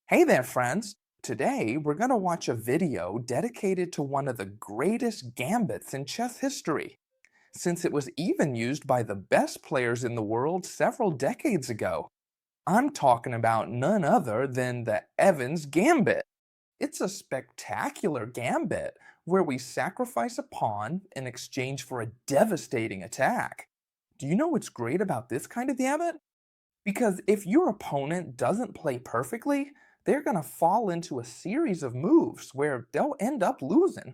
Hey there, friends! Today, we're going to watch a video dedicated to one of the greatest gambits in chess history, since it was even used by the best players in the world several decades ago. I'm talking about none other than the Evans Gambit. It's a spectacular gambit where we sacrifice a pawn in exchange for a devastating attack. Do you know what's great about this kind of gambit? Because if your opponent doesn't play perfectly, they're going to fall into a series of moves where they'll end up losing.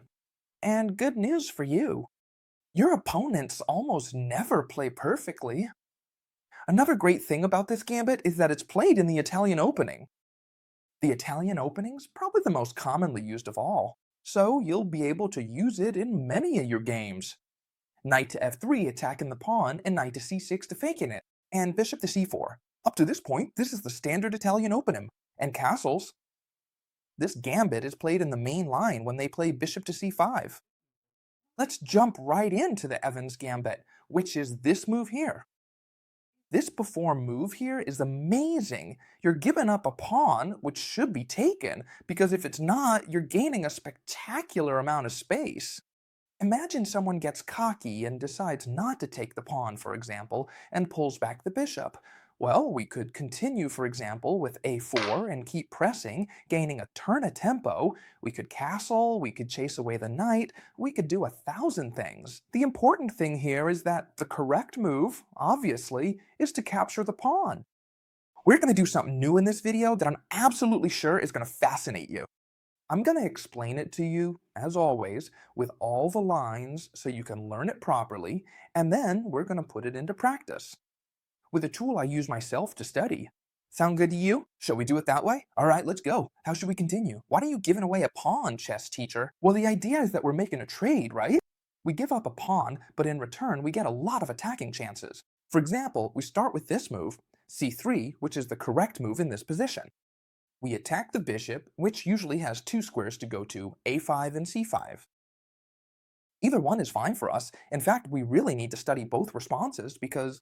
And good news for you, your opponents almost never play perfectly. Another great thing about this gambit is that it's played in the Italian opening. The Italian opening's probably the most commonly used of all, so you'll be able to use it in many of your games. Knight to f3 attacking the pawn, and knight to c6 defaking it, and bishop to c4. Up to this point, this is the standard Italian opening. And castles. This gambit is played in the main line when they play bishop to c5. Let's jump right into the Evans Gambit, which is this move here. This before move here is amazing. You're giving up a pawn, which should be taken, because if it's not, you're gaining a spectacular amount of space. Imagine someone gets cocky and decides not to take the pawn, for example, and pulls back the bishop. Well, we could continue, for example, with a4 and keep pressing, gaining a turn of tempo. We could castle, we could chase away the knight, we could do 1,000 things. The important thing here is that the correct move, obviously, is to capture the pawn. We're going to do something new in this video that I'm absolutely sure is going to fascinate you. I'm going to explain it to you, as always, with all the lines so you can learn it properly, and then we're going to put it into practice with a tool I use myself to study. Sound good to you? Shall we do it that way? Alright, let's go. How should we continue? Why are you giving away a pawn, chess teacher? Well, the idea is that we're making a trade, right? We give up a pawn, but in return we get a lot of attacking chances. For example, we start with this move, c3, which is the correct move in this position. We attack the bishop, which usually has two squares to go to, a5 and c5. Either one is fine for us. In fact, we really need to study both responses because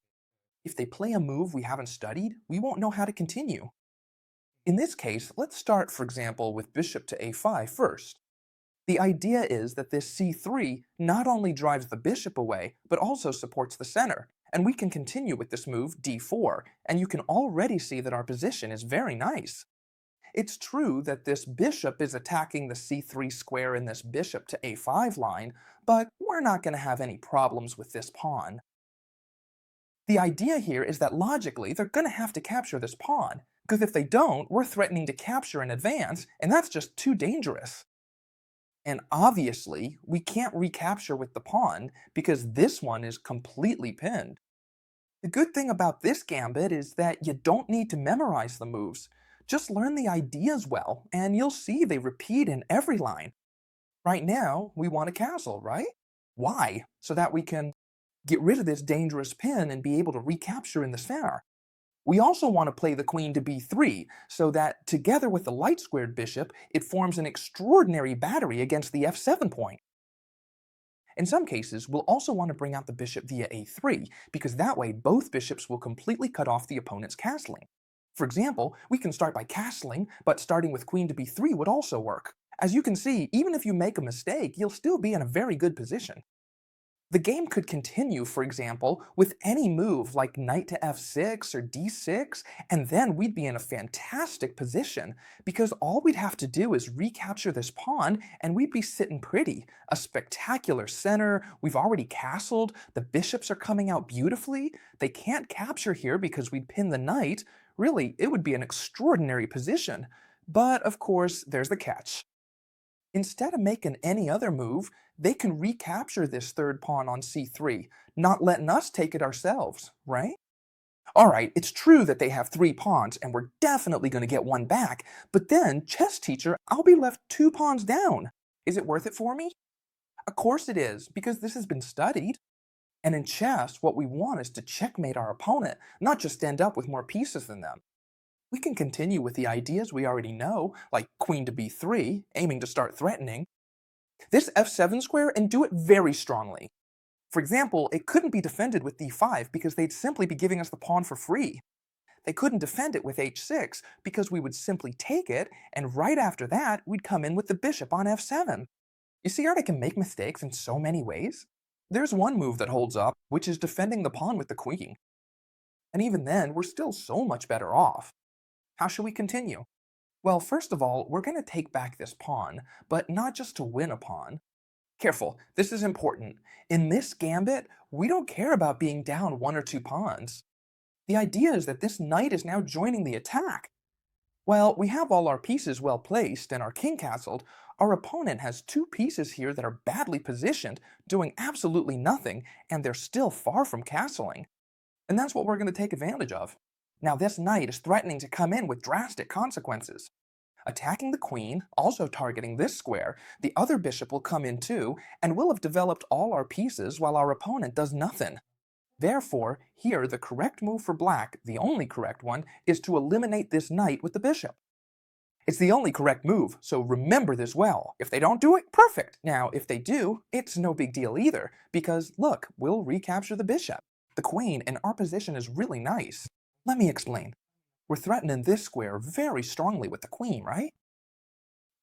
if they play a move we haven't studied, we won't know how to continue. In this case, let's start, for example, with bishop to a5 first. The idea is that this c3 not only drives the bishop away, but also supports the center, and we can continue with this move d4, and you can already see that our position is very nice. It's true that this bishop is attacking the c3 square in this bishop to a5 line, but we're not going to have any problems with this pawn. The idea here is that logically they're going to have to capture this pawn, because if they don't, we're threatening to capture in advance, and that's just too dangerous. And obviously, we can't recapture with the pawn, because this one is completely pinned. The good thing about this gambit is that you don't need to memorize the moves. Just learn the ideas well, and you'll see they repeat in every line. Right now, we want a castle, right? Why? So that we can get rid of this dangerous pin and be able to recapture in the center. We also want to play the queen to b3, so that together with the light-squared bishop, it forms an extraordinary battery against the f7 point. In some cases, we'll also want to bring out the bishop via a3, because that way both bishops will completely cut off the opponent's castling. For example, we can start by castling, but starting with queen to b3 would also work. As you can see, even if you make a mistake, you'll still be in a very good position. The game could continue, for example, with any move like knight to f6 or d6, and then we'd be in a fantastic position, because all we'd have to do is recapture this pawn, and we'd be sitting pretty. A spectacular center, we've already castled, the bishops are coming out beautifully, they can't capture here because we'd pin the knight. Really, it would be an extraordinary position. But of course, there's the catch. Instead of making any other move, they can recapture this third pawn on c3, not letting us take it ourselves, right? Alright, it's true that they have 3 pawns, and we're definitely going to get one back, but then, chess teacher, I'll be left 2 pawns down. Is it worth it for me? Of course it is, because this has been studied. And in chess, what we want is to checkmate our opponent, not just end up with more pieces than them. We can continue with the ideas we already know, like queen to b3, aiming to start threatening. This f7 square, and do it very strongly. For example, it couldn't be defended with d5 because they'd simply be giving us the pawn for free. They couldn't defend it with h6 because we would simply take it, and right after that, we'd come in with the bishop on f7. You see how they can make mistakes in so many ways? There's one move that holds up, which is defending the pawn with the queen. And even then, we're still so much better off. How should we continue? Well, first of all, we're going to take back this pawn, but not just to win a pawn. Careful, this is important. In this gambit, we don't care about being down one or two pawns. The idea is that this knight is now joining the attack. While we have all our pieces well placed and our king castled, our opponent has two pieces here that are badly positioned, doing absolutely nothing, and they're still far from castling. And that's what we're going to take advantage of. Now this knight is threatening to come in with drastic consequences. Attacking the queen, also targeting this square, the other bishop will come in too, and we'll have developed all our pieces while our opponent does nothing. Therefore, here the correct move for black, the only correct one, is to eliminate this knight with the bishop. It's the only correct move, so remember this well. If they don't do it, perfect. Now, if they do, it's no big deal either, because look, we'll recapture the bishop. The queen, and our position is really nice. Let me explain. We're threatening this square very strongly with the queen, right?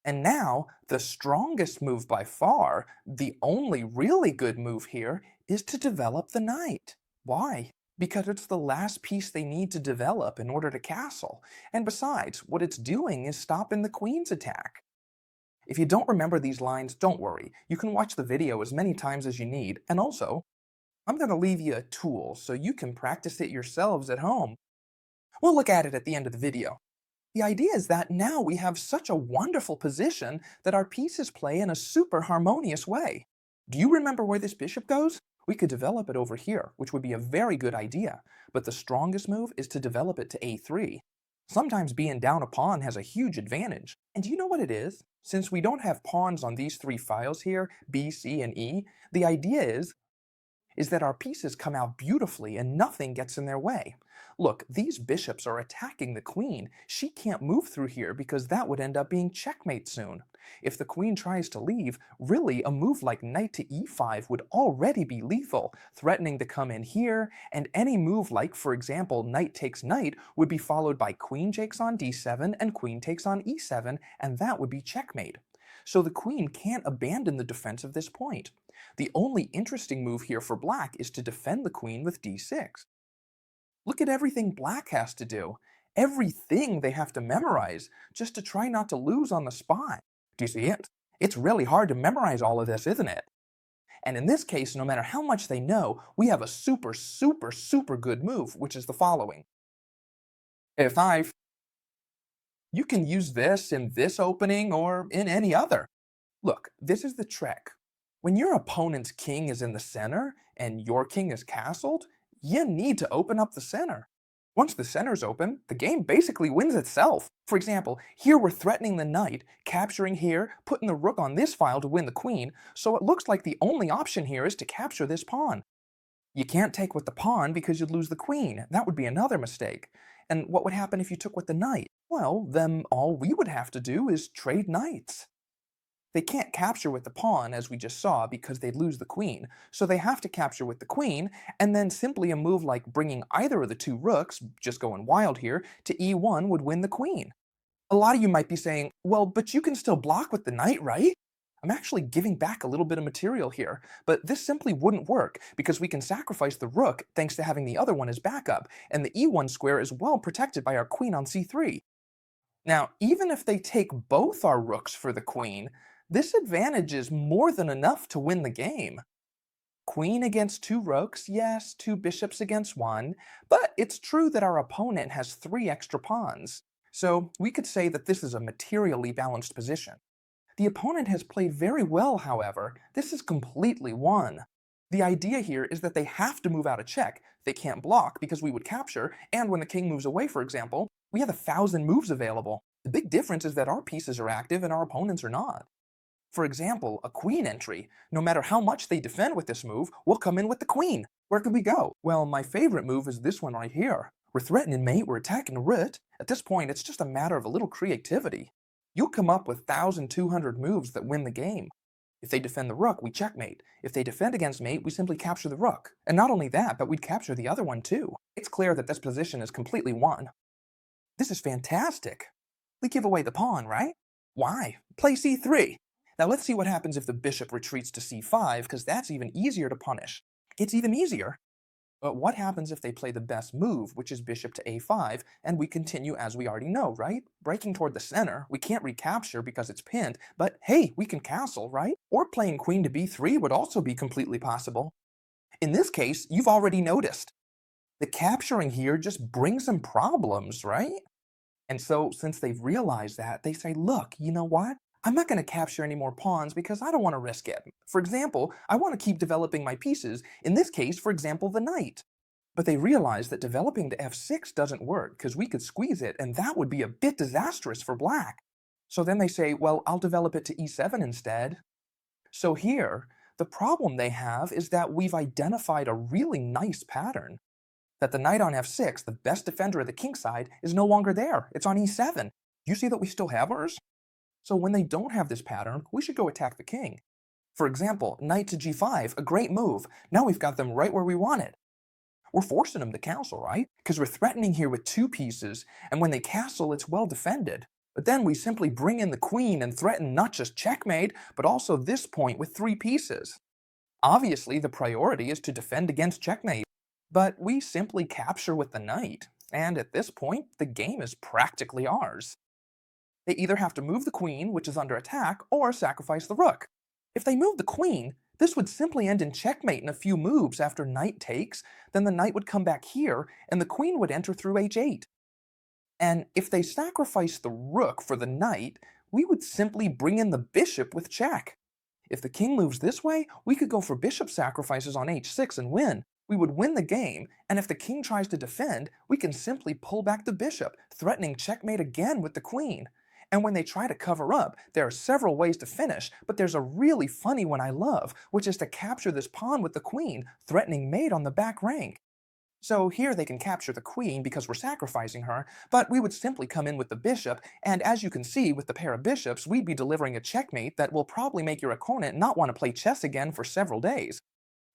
And now, the strongest move by far, the only really good move here, is to develop the knight. Why? Because it's the last piece they need to develop in order to castle. And besides, what it's doing is stopping the queen's attack. If you don't remember these lines, don't worry. You can watch the video as many times as you need. And also, I'm going to leave you a tool so you can practice it yourselves at home. We'll look at it at the end of the video. The idea is that now we have such a wonderful position that our pieces play in a super harmonious way. Do you remember where this bishop goes? We could develop it over here, which would be a very good idea, but the strongest move is to develop it to a3. Sometimes being down a pawn has a huge advantage. And do you know what it is? Since we don't have pawns on these three files here, B, C, and E, the idea is that our pieces come out beautifully and nothing gets in their way. Look, these bishops are attacking the queen. She can't move through here because that would end up being checkmate soon. If the queen tries to leave, really a move like knight to e5 would already be lethal, threatening to come in here, and any move like, for example, knight takes knight would be followed by queen takes on d7 and queen takes on e7, and that would be checkmate. So the queen can't abandon the defense of this point. The only interesting move here for black is to defend the queen with d6. Look at everything black has to do. Everything they have to memorize, just to try not to lose on the spot. Do you see it? It's really hard to memorize all of this, isn't it? And in this case, no matter how much they know, we have a super good move, which is the following. F5. You can use this in this opening or in any other. Look, this is the trick. When your opponent's king is in the center and your king is castled, you need to open up the center. Once the center's open, the game basically wins itself. For example, here we're threatening the knight, capturing here, putting the rook on this file to win the queen, so it looks like the only option here is to capture this pawn. You can't take with the pawn because you'd lose the queen. That would be another mistake. And what would happen if you took with the knight? Well, then all we would have to do is trade knights. They can't capture with the pawn, as we just saw, because they'd lose the queen, so they have to capture with the queen, and then simply a move like bringing either of the two rooks, just going wild here, to e1 would win the queen. A lot of you might be saying, well, but you can still block with the knight, right? I'm actually giving back a little bit of material here, but this simply wouldn't work, because we can sacrifice the rook thanks to having the other one as backup, and the e1 square is well protected by our queen on c3. Now, even if they take both our rooks for the queen, this advantage is more than enough to win the game. Queen against two rooks, yes, two bishops against one, but it's true that our opponent has 3 extra pawns. So we could say that this is a materially balanced position. The opponent has played very well, however. This is completely won. The idea here is that they have to move out a check. They can't block because we would capture, and when the king moves away, for example, we have 1,000 moves available. The big difference is that our pieces are active and our opponents are not. For example, a queen entry. No matter how much they defend with this move, we'll come in with the queen. Where could we go? Well, my favorite move is this one right here. We're threatening mate, we're attacking a root. At this point, it's just a matter of a little creativity. You'll come up with 1,200 moves that win the game. If they defend the rook, we checkmate. If they defend against mate, we simply capture the rook. And not only that, but we'd capture the other one too. It's clear that this position is completely won. This is fantastic. We give away the pawn, right? Why? Play c3. Now let's see what happens if the bishop retreats to c5, because that's even easier to punish. It's even easier. But what happens if they play the best move, which is bishop to a5, and we continue as we already know, right? Breaking toward the center, we can't recapture because it's pinned, but hey, we can castle, right? Or playing queen to b3 would also be completely possible. In this case, you've already noticed. The capturing here just brings them problems, right? And so, since they've realized that, they say, look, you know what? I'm not going to capture any more pawns because I don't want to risk it. For example, I want to keep developing my pieces, in this case, for example, the knight. But they realize that developing to f6 doesn't work because we could squeeze it and that would be a bit disastrous for black. So then they say, well, I'll develop it to e7 instead. So here, the problem they have is that we've identified a really nice pattern. That the knight on f6, the best defender of the king side, is no longer there. It's on e7. You see that we still have ours? So when they don't have this pattern, we should go attack the king. For example, knight to g5, a great move. Now we've got them right where we wanted. We're forcing them to castle, right? Because we're threatening here with two pieces, and when they castle, it's well defended. But then we simply bring in the queen and threaten not just checkmate, but also this point with three pieces. Obviously, the priority is to defend against checkmate. But we simply capture with the knight, and at this point, the game is practically ours. They either have to move the queen, which is under attack, or sacrifice the rook. If they move the queen, this would simply end in checkmate in a few moves after knight takes, then the knight would come back here, and the queen would enter through h8. And if they sacrifice the rook for the knight, we would simply bring in the bishop with check. If the king moves this way, we could go for bishop sacrifices on h6 and win. We would win the game, and if the king tries to defend, we can simply pull back the bishop, threatening checkmate again with the queen. And when they try to cover up, there are several ways to finish, but there's a really funny one I love, which is to capture this pawn with the queen, threatening mate on the back rank. So here they can capture the queen because we're sacrificing her, but we would simply come in with the bishop, and as you can see with the pair of bishops, we'd be delivering a checkmate that will probably make your opponent not want to play chess again for several days.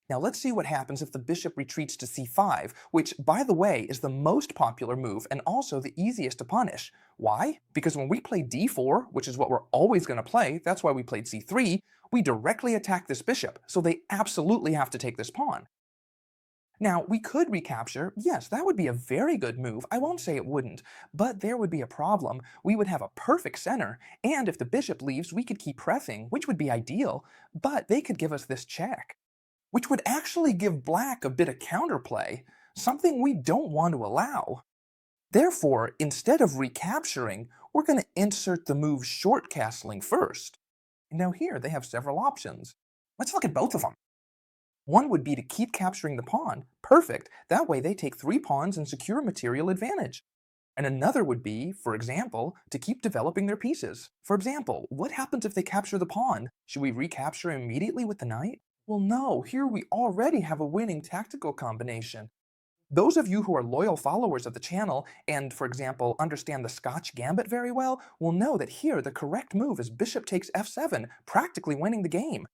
Now let's see what happens if the bishop retreats to c5, which, by the way, is the most popular move and also the easiest to punish. Why? Because when we play d4, which is what we're always going to play, that's why we played c3, we directly attack this bishop, so they absolutely have to take this pawn. Now, we could recapture. Yes, that would be a very good move. I won't say it wouldn't, but there would be a problem. We would have a perfect center, and if the bishop leaves, we could keep pressing, which would be ideal, but they could give us this check, which would actually give black a bit of counterplay, something we don't want to allow. Therefore, instead of recapturing, we're going to insert the move short castling first. Now here they have several options. Let's look at both of them. One would be to keep capturing the pawn. Perfect. That way they take 3 pawns and secure a material advantage. And another would be, for example, to keep developing their pieces. For example, what happens if they capture the pawn? Should we recapture immediately with the knight? Well, no, here we already have a winning tactical combination. Those of you who are loyal followers of the channel and, for example, understand the Scotch Gambit very well will know that here the correct move is bishop takes f7, practically winning the game.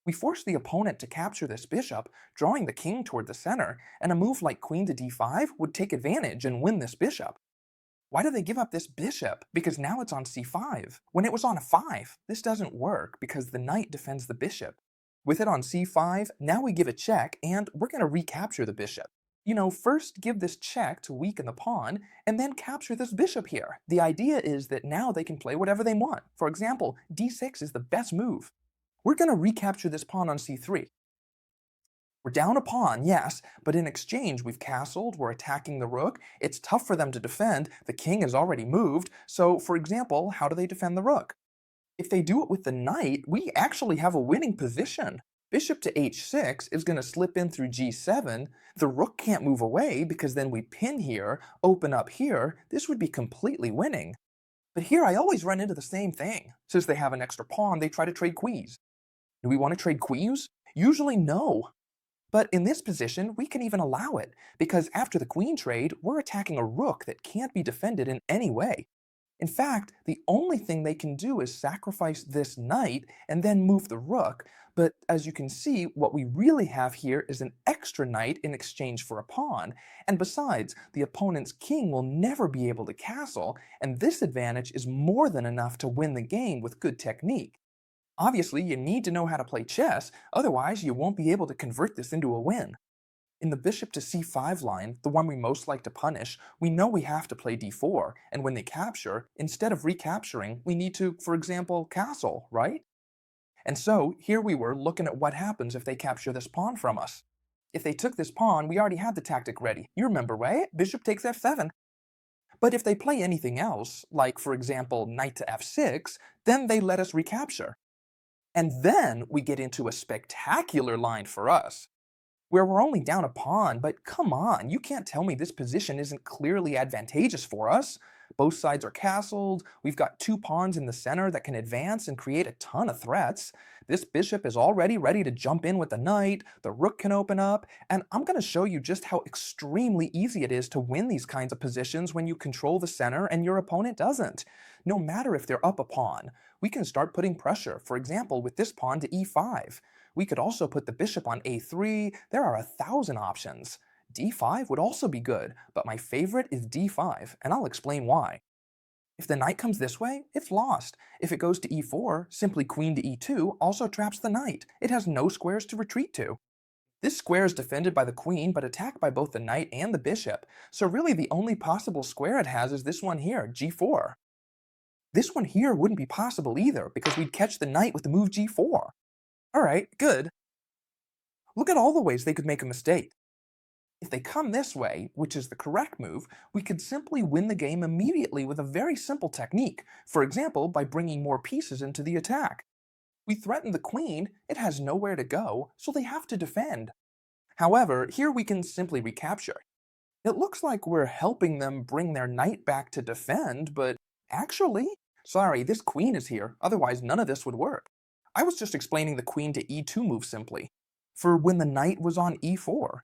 We force the opponent to capture this bishop, drawing the king toward the center, and a move like queen to d5 would take advantage and win this bishop. Why do they give up this bishop? Because now it's on c5. When it was on a5, this doesn't work because the knight defends the bishop. With it on c5, now we give a check and we're going to recapture the bishop. First give this check to weaken the pawn, and then capture this bishop here. The idea is that now they can play whatever they want. For example, d6 is the best move. We're going to recapture this pawn on c3. We're down a pawn, yes, but in exchange we've castled, we're attacking the rook, it's tough for them to defend, the king is already moved, so for example, how do they defend the rook? If they do it with the knight, we actually have a winning position. Bishop to h6 is going to slip in through g7, the rook can't move away because then we pin here, open up here, this would be completely winning. But here I always run into the same thing. Since they have an extra pawn, they try to trade queens. Do we want to trade queens? Usually no. But in this position, we can even allow it, because after the queen trade, we're attacking a rook that can't be defended in any way. In fact, the only thing they can do is sacrifice this knight and then move the rook, but as you can see, what we really have here is an extra knight in exchange for a pawn, and besides, the opponent's king will never be able to castle, and this advantage is more than enough to win the game with good technique. Obviously, you need to know how to play chess, otherwise you won't be able to convert this into a win. In the bishop to c5 line, the one we most like to punish, we know we have to play d4, and when they capture, instead of recapturing, we need to, for example, castle, right? And so, here we were looking at what happens if they capture this pawn from us. If they took this pawn, we already had the tactic ready. You remember, right? Bishop takes f7. But if they play anything else, like for example knight to f6, then they let us recapture. And then we get into a spectacular line for us, where we're only down a pawn, but come on, you can't tell me this position isn't clearly advantageous for us. Both sides are castled, we've got two pawns in the center that can advance and create a ton of threats. This bishop is already ready to jump in with the knight, the rook can open up, and I'm going to show you just how extremely easy it is to win these kinds of positions when you control the center and your opponent doesn't. No matter if they're up a pawn, we can start putting pressure, for example with this pawn to e5. We could also put the bishop on a3, there are 1,000 options. d5 would also be good, but my favorite is d5, and I'll explain why. If the knight comes this way, it's lost. If it goes to e4, simply queen to e2 also traps the knight. It has no squares to retreat to. This square is defended by the queen, but attacked by both the knight and the bishop, so really the only possible square it has is this one here, g4. This one here wouldn't be possible either, because we'd catch the knight with the move g4. Alright, good. Look at all the ways they could make a mistake. If they come this way, which is the correct move, we could simply win the game immediately with a very simple technique, for example by bringing more pieces into the attack. We threaten the queen, it has nowhere to go, so they have to defend. However, here we can simply recapture. It looks like we're helping them bring their knight back to defend, but actually, sorry, this queen is here, otherwise none of this would work. I was just explaining the queen to e2 move simply, for when the knight was on e4.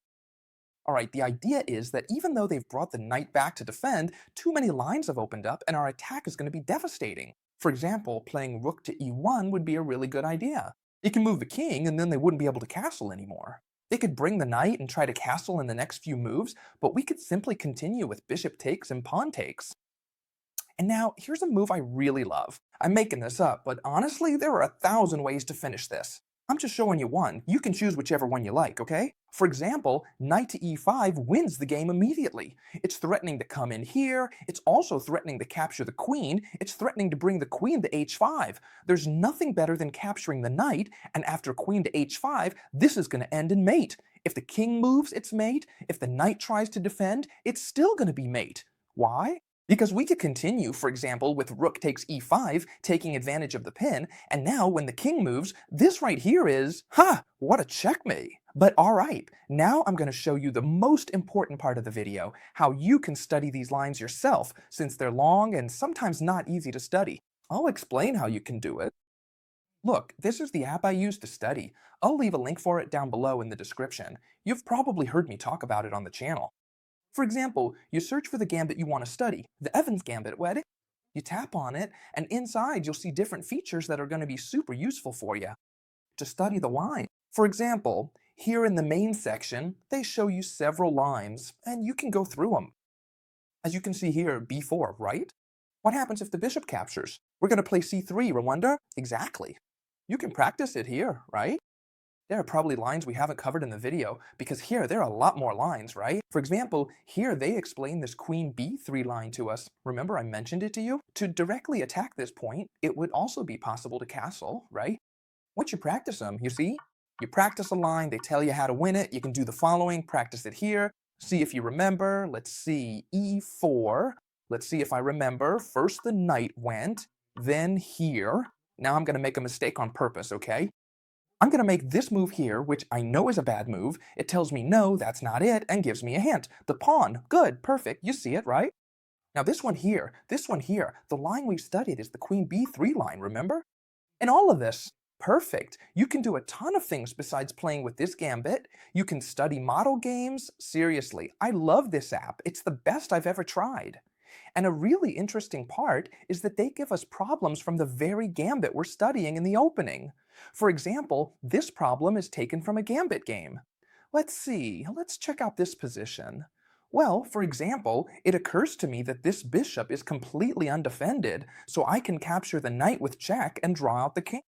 Alright, the idea is that even though they've brought the knight back to defend, too many lines have opened up and our attack is going to be devastating. For example, playing rook to e1 would be a really good idea. It can move the king and then they wouldn't be able to castle anymore. They could bring the knight and try to castle in the next few moves, but we could simply continue with bishop takes and pawn takes. And now, here's a move I really love. I'm making this up, but honestly, there are 1,000 ways to finish this. I'm just showing you one. You can choose whichever one you like, okay? For example, knight to e5 wins the game immediately. It's threatening to come in here, it's also threatening to capture the queen, it's threatening to bring the queen to h5. There's nothing better than capturing the knight, and after queen to h5, this is going to end in mate. If the king moves, it's mate. If the knight tries to defend, it's still going to be mate. Why? Because we could continue, for example, with rook takes e5, taking advantage of the pin, and now when the king moves, this right here is, what a checkmate. But alright, now I'm going to show you the most important part of the video, how you can study these lines yourself, since they're long and sometimes not easy to study. I'll explain how you can do it. Look, this is the app I use to study. I'll leave a link for it down below in the description. You've probably heard me talk about it on the channel. For example, you search for the gambit you want to study, the Evans Gambit, wedding. You tap on it, and inside you'll see different features that are going to be super useful for you to study the line. For example, here in the main section, they show you several lines, and you can go through them. As you can see here, b4, right? What happens if the bishop captures? We're going to play c3, Rwanda? Exactly. You can practice it here, right? There are probably lines we haven't covered in the video, because here there are a lot more lines, right? For example, here they explain this queen b3 line to us. Remember I mentioned it to you? To directly attack this point, it would also be possible to castle, right? Once you practice them, you see? You practice a line, they tell you how to win it, you can do the following, practice it here, see if you remember, let's see, e4, let's see if I remember, first the knight went, then here. Now I'm going to make a mistake on purpose, okay? I'm going to make this move here, which I know is a bad move. It tells me no, that's not it, and gives me a hint. The pawn, good, perfect, you see it, right? Now this one here, the line we've studied is the queen b3 line, remember? And all of this, perfect. You can do a ton of things besides playing with this gambit. You can study model games. Seriously, I love this app. It's the best I've ever tried. And a really interesting part is that they give us problems from the very Gambit we're studying in the opening. For example, this problem is taken from a Gambit game. Let's see, let's check out this position. Well, for example, it occurs to me that this bishop is completely undefended, so I can capture the knight with check and draw out the king.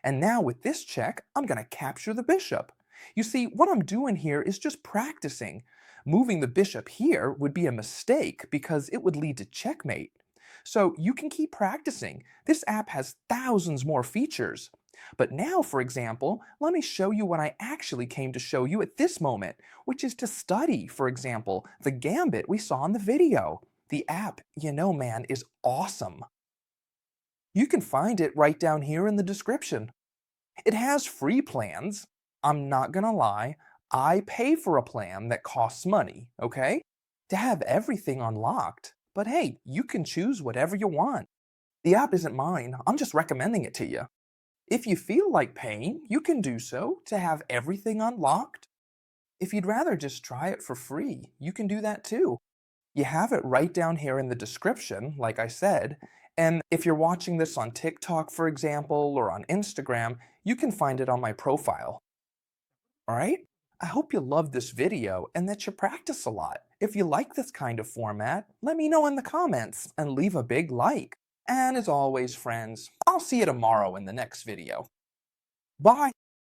And now with this check, I'm going to capture the bishop. You see, what I'm doing here is just practicing. Moving the bishop here would be a mistake because it would lead to checkmate. So you can keep practicing. This app has thousands more features. But now, for example, let me show you what I actually came to show you at this moment, which is to study, for example, the Gambit we saw in the video. The app, man, is awesome. You can find it right down here in the description. It has free plans. I'm not gonna lie, I pay for a plan that costs money, okay? To have everything unlocked. But hey, you can choose whatever you want. The app isn't mine, I'm just recommending it to you. If you feel like paying, you can do so to have everything unlocked. If you'd rather just try it for free, you can do that too. You have it right down here in the description, like I said, and if you're watching this on TikTok, for example, or on Instagram, you can find it on my profile. Alright? I hope you loved this video and that you practice a lot. If you like this kind of format, let me know in the comments and leave a big like. And as always, friends, I'll see you tomorrow in the next video. Bye!